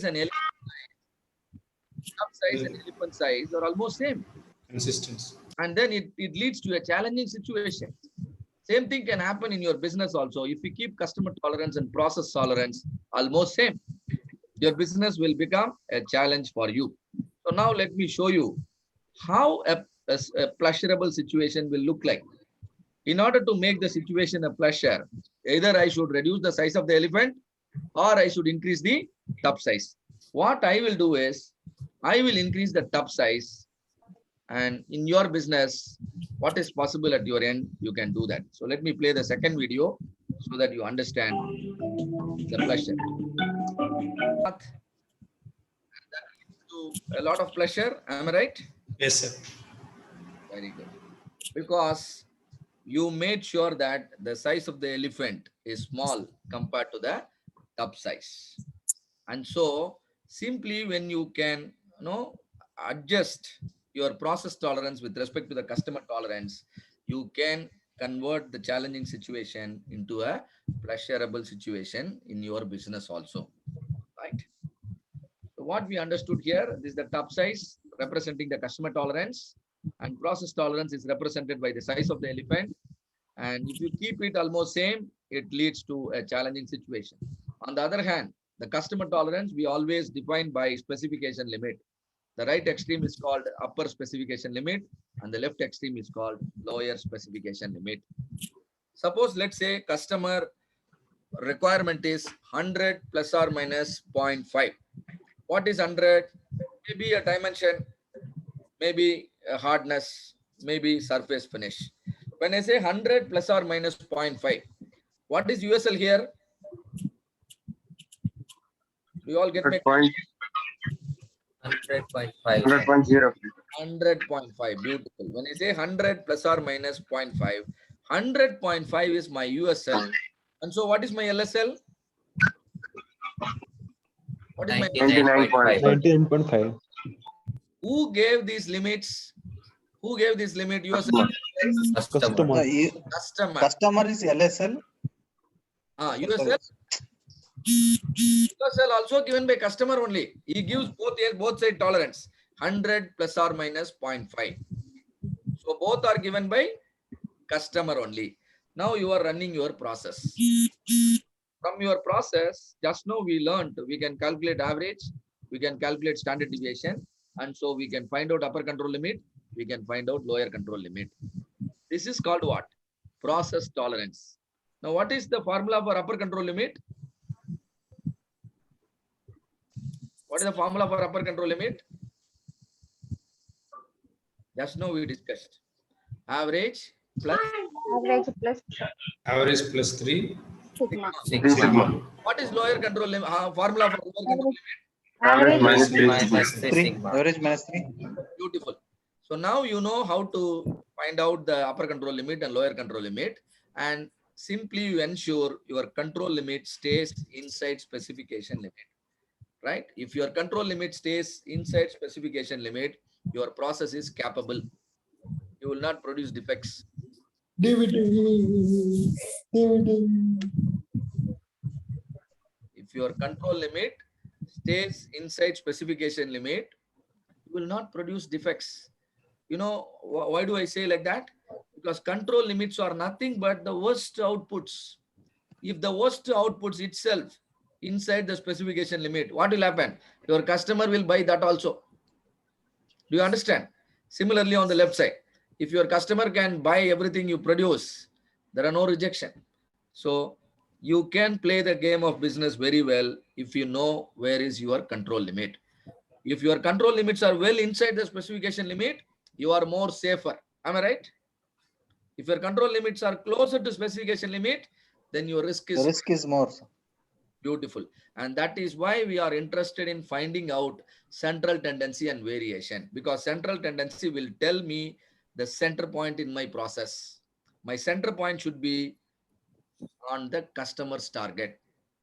and elephant size and elephant size are almost same. Consistency. And then it leads to a challenging situation. Same thing can happen in your business also. If you keep customer tolerance and process tolerance almost same, your business will become a challenge for you. So now let me show you how a pleasurable situation will look like. In order to make the situation a pleasure, either I should reduce the size of the elephant or I should increase the tub size. What I will do is, I will increase the tub size, and in your business, what is possible at your end, you can do that. So let me play the second video so that you understand the pleasure. That leads to a lot of pleasure, am I right? Yes, sir. Very good. Because you made sure that the size of the elephant is small compared to the tub size. And so simply when you can, adjust your process tolerance with respect to the customer tolerance, you can convert the challenging situation into a pleasurable situation in your business also, right? So what we understood here is the tub size representing the customer tolerance, and process tolerance is represented by the size of the elephant. And if you keep it almost same, it leads to a challenging situation. On the other hand, the customer tolerance we always define by specification limit. The right extreme is called upper specification limit and the left extreme is called lower specification limit. Suppose let's say customer requirement is 100 plus or minus 0.5. What is 100? Maybe a dimension, maybe a hardness, maybe surface finish. When I say 100 plus or minus 0.5, what is USL here? You all get me? 100.5. 100.5. Beautiful. When I say 100 plus or minus 0.5, 100.5 is my USL. And so what is my LSL? What is my 99.5. 99.5. Who gave these limits? Who gave this limit? USL? Customer. Customer. Customer is LSL. USL? USL also given by customer only. He gives both side tolerance. 100 plus or minus 0.5. So both are given by customer only. Now you are running your process. From your process, just now we learned we can calculate average, we can calculate standard deviation, and so we can find out upper control limit, we can find out lower control limit. This is called what? Process tolerance. Now what is the formula for upper control limit? What is the formula for upper control limit? Just now we discussed. Average plus Average plus 3 Sigma. What is lower control limit? Formula for lower control limit? Average minus 3 3. sigma. Average minus 3. Beautiful. So now you know how to find out the upper control limit and lower control limit, and simply you ensure your control limit stays inside specification limit, right? If your control limit stays inside specification limit, your process is capable. You will not produce defects. If your control limit stays inside specification limit, you will not produce defects. You know, why do I say like that? Because control limits are nothing but the worst outputs. If the worst outputs itself inside the specification limit, what will happen? Your customer will buy that also. Do you understand? Similarly, on the left side, if your customer can buy everything you produce, there are no rejection. So you can play the game of business very well if you know where is your control limit. If your control limits are well inside the specification limit, you are more safer. Am I right? If your control limits are closer to specification limit, then your risk The is risk is more. beautiful. And that is why we are interested in finding out central tendency and variation, because central tendency will tell me the center point in my process. My center point should be on the customer's target.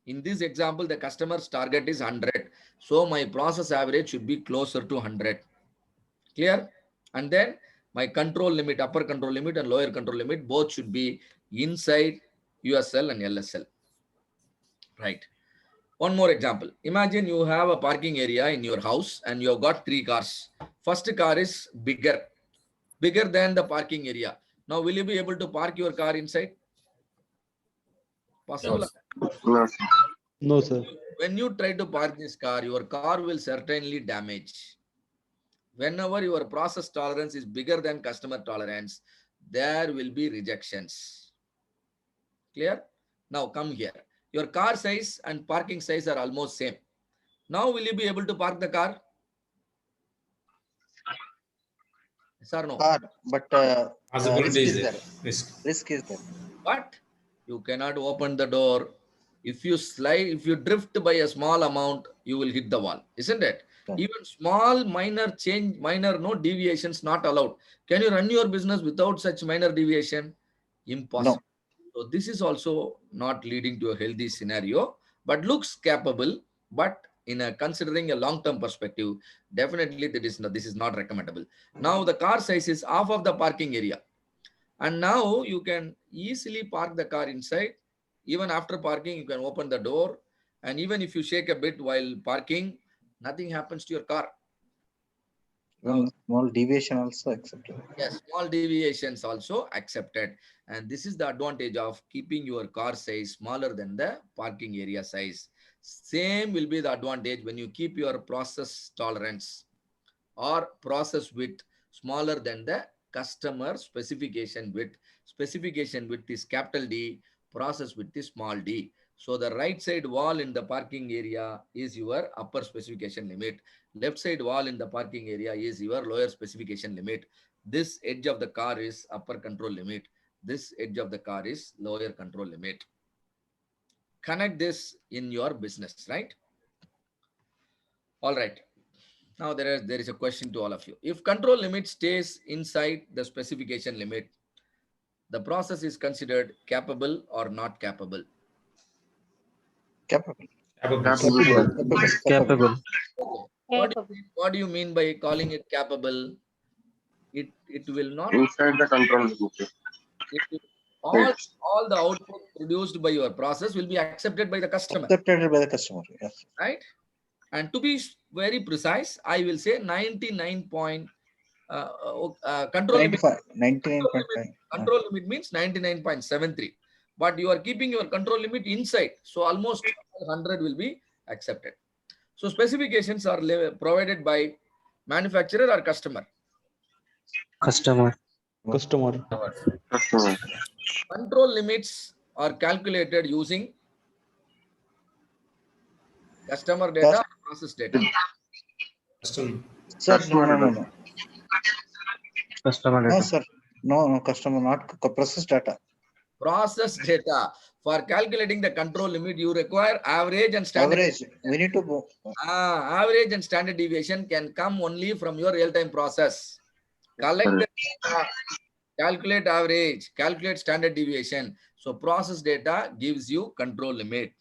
In this example, the customer's target is 100. So my process average should be closer to 100. Clear? And then my control limit, upper control limit and lower control limit, both should be inside USL and LSL. Right. One more example. Imagine you have a parking area in your house and you have got 3 cars. First car is bigger than the parking area. Now, will you be able to park your car inside? Possible? No. No, sir. When you try to park this car, your car will certainly damage. Whenever your process tolerance is bigger than customer tolerance, there will be rejections. Clear? Now come here. Your car size and parking size are almost same. Now will you be able to park the car? Yes or no? Car, but risk Possibility is is there. there. Risk. Risk is there. But you cannot open the door. If you slide, if you drift by a small amount, you will hit the wall, isn't it? Yeah. Even small minor change, minor no deviations not allowed. Can you run your business without such minor deviation? Impossible. So this is also not leading to a healthy scenario, but looks capable. But in a considering a long-term perspective, definitely this is not recommendable. Now the car size is half of the parking area. And now you can easily park the car inside. Even after parking, you can open the door. And even if you shake a bit while parking, nothing happens to your car. Even small deviation also accepted. Yes, small deviations also accepted. And this is the advantage of keeping your car size smaller than the parking area size. Same will be the advantage when you keep your process tolerance or process width smaller than the customer specification width. Specification width is capital D, process width is small d. So the right side wall in the parking area is your upper specification limit. Left side wall in the parking area is your lower specification limit. This edge of the car is upper control limit. This edge of the car is lower control limit. Connect this in your business, right? All right. Now there is a question to all of you. If control limit stays inside the specification limit, the process is considered capable or not capable. Capable. Capable. Capable. What do you mean by calling it capable? It will not. Inside the control limit. All the output produced by your process will be accepted by the customer. Accepted by the customer. Yes. Right? And to be very precise, I will say 99 point control limit. 99.5. Control limit means 99.73. But you are keeping your control limit inside. So almost 100 will be accepted. So specifications are provided by manufacturer or customer. Customer. Customer. Customer. Control limits are calculated using customer data or process data. Customer. Sir, Customer no. Customer No, data. sir. No, customer, not process data. Process data. For calculating the control limit, you require average and standard. Average. We need to go. Average and standard deviation can come only from your real-time process. Collect the data, calculate average, calculate standard deviation. So process data gives you control limit.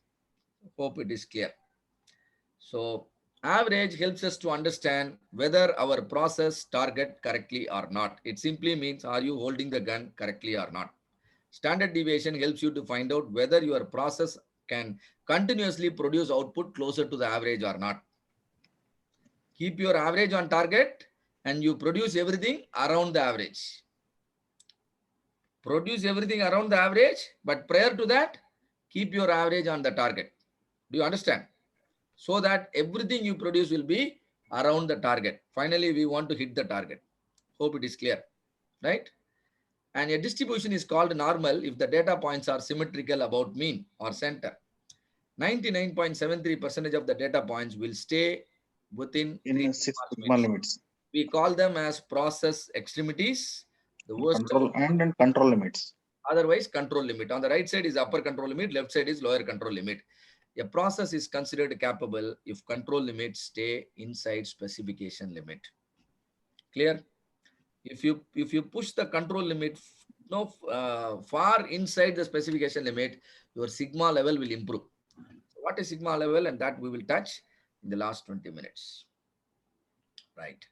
Hope it is clear. So average helps us to understand whether our process target correctly or not. It simply means, are you holding the gun correctly or not? Standard deviation helps you to find out whether your process can continuously produce output closer to the average or not. Keep your average on target and you produce everything around the average. Produce everything around the average, but prior to that, keep your average on the target. Do you understand? So that everything you produce will be around the target. Finally, we want to hit the target. Hope it is clear, right? And a distribution is called normal if the data points are symmetrical about mean or center. 99.73% of the data points will stay within In 6 sigma limits. We call them as process extremities. The worst Control and control limits. otherwise control limit. On the right side is upper control limit, left side is lower control limit. A process is considered capable if control limits stay inside specification limit. Clear? If you push the control limit far inside the specification limit, your sigma level will improve. So what is sigma level? And that we will touch in the last 20 minutes. Right.